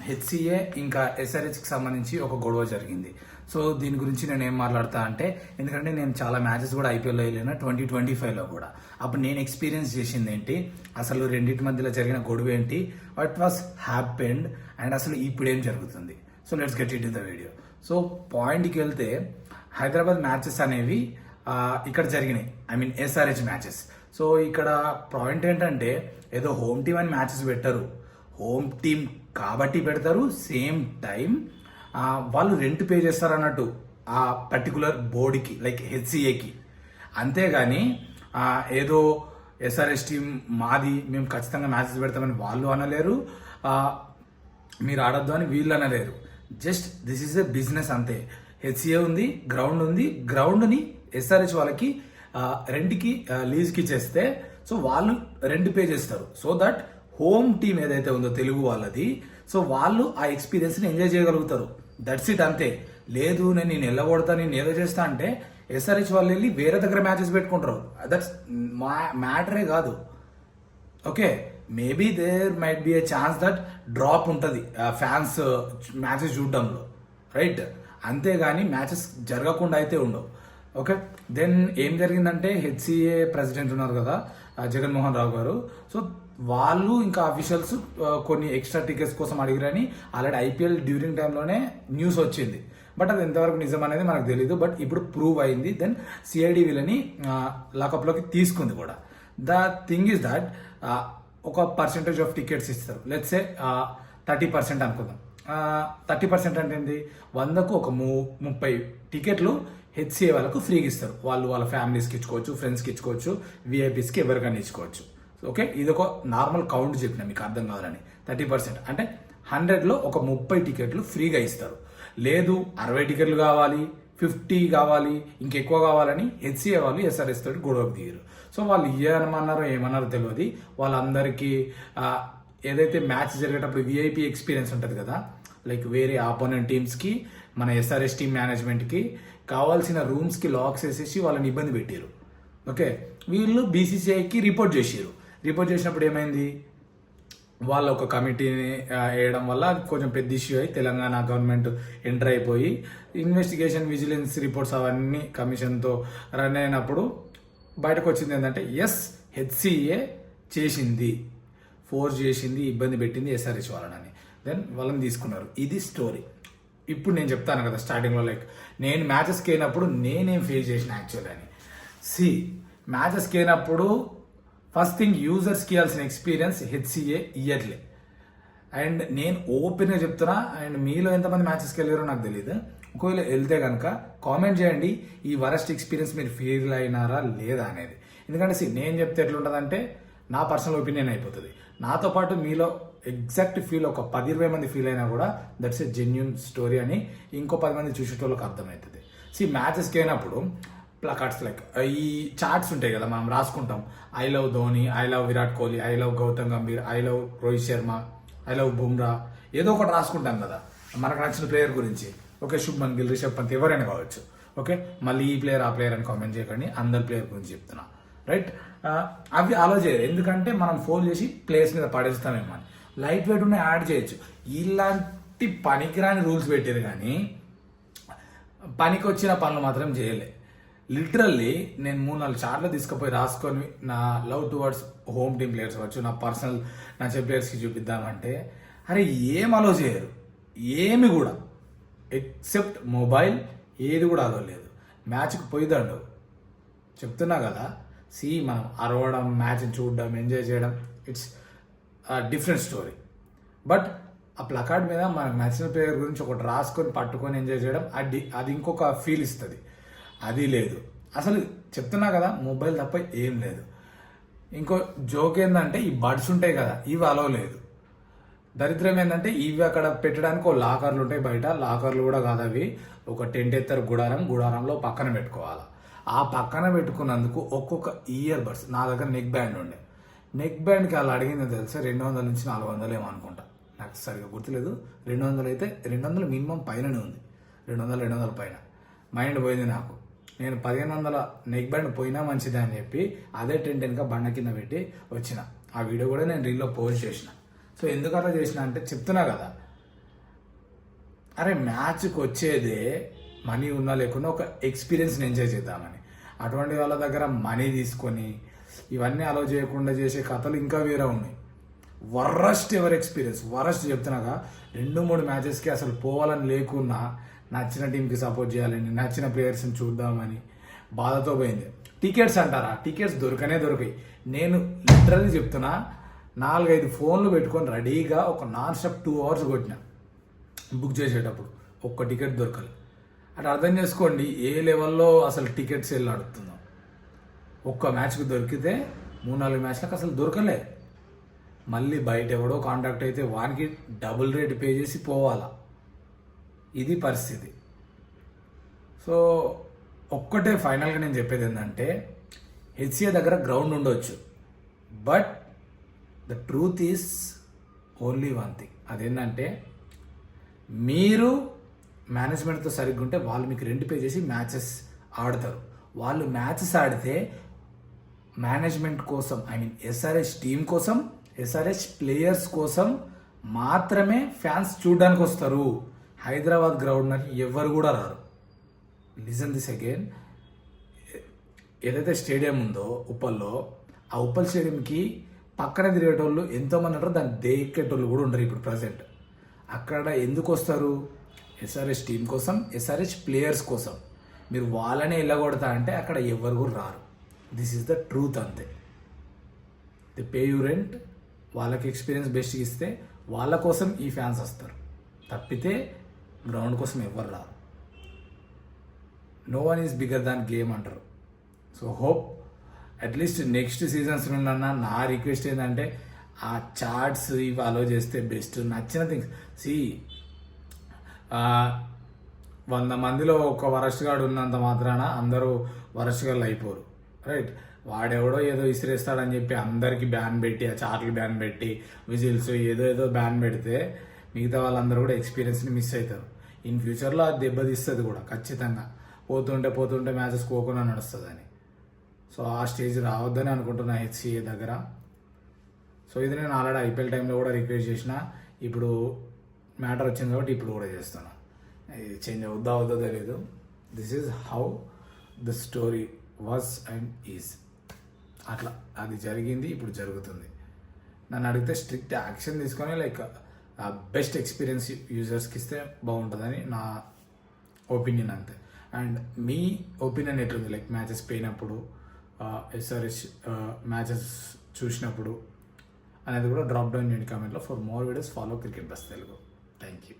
HCA ఇంకా ఎస్ఆర్హెచ్కి సంబంధించి ఒక గొడవ జరిగింది. సో దీని గురించి నేను ఏం మాట్లాడతా అంటే, ఎందుకంటే నేను చాలా మ్యాచెస్ కూడా ఐపీఎల్లో వెళ్ళిన 2025లో కూడా. అప్పుడు నేను ఎక్స్పీరియన్స్ చేసింది ఏంటి, అసలు రెండింటి మధ్యలో జరిగిన గొడవ ఏంటి, వాట్ వాస్ హ్యాపెండ్ అండ్ అసలు ఇప్పుడు ఏం జరుగుతుంది. So let's get it in the video. So పాయింట్కి వెళ్తే, హైదరాబాద్ మ్యాచెస్ అనేవి ఇక్కడ జరిగినాయి, I mean SRH matches. So ఇక్కడ పాయింట్ ఏంటంటే, ఏదో హోమ్ టీమ్ అని మ్యాచెస్ పెట్టరు, హోమ్ టీమ్ కాబట్టి పెడతారు. సేమ్ టైం వాళ్ళు రెంట్ పే చేస్తారు అన్నట్టు ఆ పర్టికులర్ బోర్డుకి, లైక్ హెచ్సిఏకి. అంతేగాని ఏదో ఎస్ఆర్హెచ్ టీం మాది, మేము ఖచ్చితంగా మ్యాచెస్ పెడతామని వాళ్ళు అనలేరు, మీరు ఆడొద్దు అని వీళ్ళు అనలేరు. Just this is a business అంతే. హెచ్సిఏ ఉంది, గ్రౌండ్ ఉంది, గ్రౌండ్ని ఎస్ఆర్హెచ్ వాళ్ళకి రెంట్కి లీజ్కి ఇచ్చేస్తే, సో వాళ్ళు రెంట్ పే చేస్తారు. సో దట్ హోమ్ టీమ్ ఏదైతే ఉందో తెలుగు వాళ్ళది, సో వాళ్ళు ఆ ఎక్స్పీరియన్స్ని ఎంజాయ్ చేయగలుగుతారు. దట్స్ ఇట్, అంతే. లేదు నేను వెళ్ళగొడతా, నేను ఏదో చేస్తా అంటే ఎస్ఆర్హెచ్ వాళ్ళు వెళ్ళి వేరే దగ్గర మ్యాచెస్ పెట్టుకుంటారు. దట్స్ మ్యాటరే కాదు. Okay, maybe there might be a chance that drop ఉంటుంది ఫ్యాన్స్ మ్యాచెస్ చూడడంలో, రైట్? అంతేగాని మ్యాచెస్ జరగకుండా అయితే ఉండవు. ఓకే, దెన్ ఏం జరిగిందంటే, హెచ్సిఏ ప్రెసిడెంట్ ఉన్నారు కదా జగన్మోహన్ రావు గారు, సో వాళ్ళు ఇంకా అఫీషియల్స్ కొన్ని ఎక్స్ట్రా టికెట్స్ కోసం అడిగిరని ఆల్రెడీ ఐపీఎల్ డ్యూరింగ్ టైంలోనే న్యూస్ వచ్చింది. బట్ అది ఎంతవరకు నిజం అనేది మనకు తెలియదు. బట్ ఇప్పుడు ప్రూవ్ అయింది. దెన్ సిఐడి వీళ్ళని లాకప్లోకి తీసుకుంది కూడా. ద థింగ్ ఈస్ దట్ ఒక పర్సెంటేజ్ ఆఫ్ టికెట్స్ ఇస్తారు. లెట్స్ సే 30% అనుకుందాం. 30% అంటే ఏంటి, 100కు ఒక 30 టికెట్లు హెచ్సిఏ వాళ్ళకు ఫ్రీగా ఇస్తారు. వాళ్ళు వాళ్ళ ఫ్యామిలీస్కి ఇచ్చుకోవచ్చు, ఫ్రెండ్స్కి ఇచ్చుకోవచ్చు, విఐపీస్కి ఎవరికైనా ఇచ్చుకోవచ్చు. ఓకే, ఇది ఒక నార్మల్ కౌంట్ చెప్పిన మీకు అర్థం కావాలని. 30% అంటే 100లో ఒక 30 టికెట్లు ఫ్రీగా ఇస్తారు. లేదు 60 టికెట్లు కావాలి, 50 కావాలి, ఇంకెక్కువ కావాలని హెచ్సిఏ వాళ్ళు ఎస్ఆర్ఎస్ తోటి గొడవకు దిగారు. సో వాళ్ళు ఏమన్నారో తెలియదు. వాళ్ళందరికీ ఏదైతే మ్యాచ్ జరిగేటప్పుడు విఐపీ ఎక్స్పీరియన్స్ ఉంటుంది కదా, లైక్ వేరే ఆపోనెంట్ టీమ్స్కి మన ఎస్ఆర్ఎస్ టీమ్ మేనేజ్మెంట్కి కావాల్సిన రూమ్స్కి లాక్స్ వేసేసి వాళ్ళని ఇబ్బంది పెట్టారు. ఓకే, వీళ్ళు బీసీసీఐకి రిపోర్ట్ చేసారు. రిపోర్ట్ చేసినప్పుడు ఏమైంది, వాళ్ళ ఒక కమిటీని వేయడం వల్ల కొంచెం పెద్ద ఇష్యూ అయ్యి తెలంగాణ గవర్నమెంట్ ఎంటర్ అయిపోయి ఇన్వెస్టిగేషన్, విజిలెన్స్ రిపోర్ట్స్ అవన్నీ కమిషన్తో రన్ అయినప్పుడు బయటకు వచ్చింది ఏంటంటే, ఎస్ హెచ్సిఏ చేసింది, ఫోర్స్ చేసింది, ఇబ్బంది పెట్టింది ఎస్ఆర్హెచ్ వాళ్ళని. దెన్ వాళ్ళని తీసుకున్నారు. ఇది స్టోరీ. ఇప్పుడు నేను చెప్తాను కదా స్టార్టింగ్లో, లైక్ నేను మ్యాచెస్కి వెళ్ళినప్పుడు నేనేం ఫేస్ చేసిన యాక్చువల్ అని. మ్యాచెస్కి వెళ్ళినప్పుడు ఫస్ట్ థింగ్, యూజర్స్కి ఇవ్వాల్సిన ఎక్స్పీరియన్స్ హెచ్సిఏ ఇయర్లీ. అండ్ నేను ఓపెన్గా చెప్తున్నా, అండ్ మీలో ఎంతమంది మ్యాచెస్కి వెళ్ళారో నాకు తెలియదు. ఒకవేళ వెళ్తే కనుక కామెంట్ చేయండి, ఈ వరస్ట్ ఎక్స్పీరియన్స్ మీరు ఫీల్ అయినారా లేదా అనేది. ఎందుకంటే నేను చెప్తే ఎట్లుంటుందంటే నా పర్సనల్ ఒపీనియన్ అయిపోతుంది. నాతో పాటు మీలో ఎగ్జాక్ట్ ఫీల్ ఒక 10-20 మంది ఫీల్ అయినా కూడా దట్స్ ఎ జెన్యూన్ స్టోరీ అని ఇంకో 10 మంది చూసేటోళ్ళకి అర్థమవుతుంది. మ్యాచెస్కి అయినప్పుడు ప్లకార్డ్స్, లైక్ ఈ చార్ట్స్ ఉంటాయి కదా, మనం రాసుకుంటాం. I love Dhoni, I love Virat Kohli, I love Gautam Gambhir, I love Rohit Sharma, I love Bumrah, ఏదో ఒకటి రాసుకుంటాం కదా మనకు నచ్చిన ప్లేయర్ గురించి. ఓకే, శుభ్మన్ గిల్, రిషబ్ పంత్, ఎవరైనా కావచ్చు. ఓకే, మళ్ళీ ఈ ప్లేయర్ ఆ ప్లేయర్ అని కామెంట్ చేయకండి, అందరి ప్లేయర్ గురించి చెప్తున్నా, రైట్? అవి అలో చేయరు, ఎందుకంటే మనం ఫోన్ చేసి ప్లేయర్స్ మీద పడేస్తామేమో అని. లైట్ వెయిట్ ఉన్న యాడ్ చేయొచ్చు. ఇలాంటి పనికిరాని రూల్స్ పెట్టారు, కానీ పనికి వచ్చిన పనులు మాత్రం చేయలే. లిటరల్లీ నేను 3-4 చార్ట్లు తీసుకుపోయి రాసుకొని నా love towards home team players అవ్వచ్చు, నా పర్సనల్ నచ్చే ప్లేయర్స్కి చూపిద్దామంటే అరే ఏం అలో చేయరు, ఏమి కూడా, ఎక్సెప్ట్ మొబైల్, ఏది కూడా అలో లేదు. మ్యాచ్కి పోయిదండు చెప్తున్నా కదా. మనం అరవడం, మ్యాచ్ని చూడడం, ఎంజాయ్ చేయడం, ఇట్స్ డిఫరెంట్ స్టోరీ. బట్ ఆ ప్లకార్డ్ మీద మనకు నచ్చిన ప్లేయర్ గురించి ఒకటి రాసుకొని పట్టుకొని ఎంజాయ్ చేయడం, అది ఇంకొక ఫీల్ ఇస్తుంది. అది లేదు అసలు. చెప్తున్నా కదా, మొబైల్ తప్ప ఏం లేదు. ఇంకో జోక్ ఏంటంటే, ఈ బడ్స్ ఉంటాయి కదా, ఇవి అలో లేదు. దరిద్రం ఏంటంటే, ఇవి అక్కడ పెట్టడానికి ఒక లాకర్లు ఉంటాయి బయట. లాకర్లు కూడా కాదు అవి, ఒక టెంట్ ఎత్తారు, గుడారంలో పక్కన పెట్టుకోవాలి. ఆ పక్కన పెట్టుకున్నందుకు ఒక్కొక్క ఇయర్ బడ్స్, నా దగ్గర నెక్ బ్యాండ్ ఉండే, నెక్ బ్యాండ్కి వాళ్ళు అడిగింది తెలుసా 200 నుంచి 400 ఏమో అనుకుంటా, నాకు సరిగ్గా గుర్తులేదు. 200 అయితే 200 మినిమం పైననే ఉంది, 200 పైన. మైండ్ పోయింది నాకు. నేను 1500 నెక్ బ్యాండ్ పోయినా మంచిదే అని చెప్పి అదే టెంట్ వెనుక బండ కింద పెట్టి వచ్చిన. ఆ వీడియో కూడా నేను రీల్లో పోస్ట్ చేసిన. సో ఎందుకు అలా చేసిన అంటే చెప్తున్నా కదా, అరే మ్యాచ్కి వచ్చేదే మనీ ఉన్నా లేకున్నా ఒక ఎక్స్పీరియన్స్ని ఎంజాయ్ చేద్దామని. అటువంటి వాళ్ళ దగ్గర మనీ తీసుకొని ఇవన్నీ అలో చేయకుండా చేసే కథలు ఇంకా వేరే ఉన్నాయి. వరస్ట్ ఎవర్ ఎక్స్పీరియన్స్, వరస్ట్ చెప్తున్నాగా. 2-3 మ్యాచెస్కి అసలు పోవాలని లేకున్నా నచ్చిన టీంకి సపోర్ట్ చేయాలని, నచ్చిన ప్లేయర్స్ని చూద్దామని బాధతో పోయింది. టికెట్స్ అంటారా, టికెట్స్ దొరకయి. నేను లిటరల్లీ చెప్తున్నా, 4-5 ఫోన్లు పెట్టుకొని రెడీగా ఒక నాన్ స్టాప్ 2 hours కొట్టినా బుక్ చేసేటప్పుడు. ఒక్క టికెట్ దొరకలేదు. అటు అర్థం చేసుకోండి ఏ లెవెల్లో అసలు టికెట్స్ వెళ్ళి అడుగుతున్నాం. ఒక్క మ్యాచ్కి దొరికితే 3-4 మ్యాచ్లకు అసలు దొరకలే. మళ్ళీ బయట ఎవడో కాంటాక్ట్ అయితే వానికి డబుల్ రేట్ పే చేసి పోవాలా. ఇది పరిస్థితి. సో ఒక్కటే ఫైనల్గా నేను చెప్పేది ఏంటంటే, హెచ్సిఏ దగ్గర గ్రౌండ్ ఉండొచ్చు, but the truth is only one thing. అదేంటంటే, మీరు మేనేజ్మెంట్తో సరిగ్గా ఉంటే వాళ్ళు మీకు రెంట్ పే చేసి మ్యాచెస్ ఆడతారు. వాళ్ళు మ్యాచెస్ ఆడితే మేనేజ్మెంట్ కోసం, ఐ మీన్ ఎస్ఆర్హెచ్ టీం కోసం, ఎస్ఆర్హెచ్ ప్లేయర్స్ కోసం మాత్రమే ఫ్యాన్స్ చూడడానికి వస్తారు. హైదరాబాద్ గ్రౌండ్ అని ఎవరు కూడా రారు. Listen this again. ఏదైతే స్టేడియం ఉందో ఉప్పల్లో, ఆ ఉప్పల్ స్టేడియంకి పక్కన తిరిగేటోళ్ళు ఎంతోమంది ఉంటారు, దాన్ని దేక్కేటోళ్ళు కూడా ఉండరు ఇప్పుడు ప్రజెంట్. అక్కడ ఎందుకు వస్తారు? ఎస్ఆర్హెచ్ టీం కోసం, ఎస్ఆర్హెచ్ ప్లేయర్స్ కోసం. మీరు వాళ్ళనే వెళ్ళగొడతా అంటే అక్కడ ఎవరు కూడా రారు. This is the truth. అంతే. ది పే యూ రెంట్, వాళ్ళకి ఎక్స్పీరియన్స్ బెస్ట్ ఇస్తే వాళ్ళ కోసం ఈ ఫ్యాన్స్ వస్తారు, తప్పితే గ్రౌండ్ కోసం ఎవరు రారు. No one is bigger than game అంటారు. So hope at least next seasons నుండి నా రిక్వెస్ట్ ఏంటంటే, ఆ చార్ట్స్ ఇవి అలో చేస్తే బెస్ట్. నచ్చిన థింగ్స్. 100 మందిలో ఒక వరస్ట్ గాడు ఉన్నంత మాత్రాన అందరూ వరస్ట్ గాళ్ళు అయిపోరు, రైట్? వాడెవడో ఏదో విసిరేస్తాడని చెప్పి అందరికీ బ్యాన్ పెట్టి, ఆ చార్ట్లు బ్యాన్ పెట్టి, విజిల్స్ ఏదో బ్యాన్ పెడితే మిగతా వాళ్ళందరూ కూడా ఎక్స్పీరియన్స్ని మిస్ అవుతారు. ఇన్ ఫ్యూచర్లో అది దెబ్బతీస్తుంది కూడా ఖచ్చితంగా. పోతుంటే మ్యాచెస్ పోకుండా నడుస్తుందని. సో ఆ స్టేజ్ రావద్దని అనుకుంటున్నా హెచ్సిఏ దగ్గర. సో ఇది నేను ఆల్రెడీ ఐపీఎల్ టైంలో కూడా రిక్వెస్ట్ చేసిన. ఇప్పుడు మ్యాటర్ వచ్చింది కాబట్టి ఇప్పుడు కూడా చేస్తాను. ఇది చేంజ్ అవుద్దో తెలియదు. This is how the story was and is. అట్లా అది జరిగింది, ఇప్పుడు జరుగుతుంది. నన్ను అడిగితే స్ట్రిక్ట్ యాక్షన్ తీసుకొని లైక్ బెస్ట్ ఎక్స్పీరియన్స్ యూజర్స్కి ఇస్తే బాగుంటుందని నా ఒపీనియన్. అంతే. అండ్ మీ ఒపీనియన్ ఎట్లుంది? లైక్ మ్యాచెస్ పోయినప్పుడు, ఎస్ఆర్హెచ్ మ్యాచెస్ చూసినప్పుడు అనేది కూడా డ్రాప్ డౌన్ చేయండి కామెంట్లో. For more videos follow cricket bus Telugu. Thank you.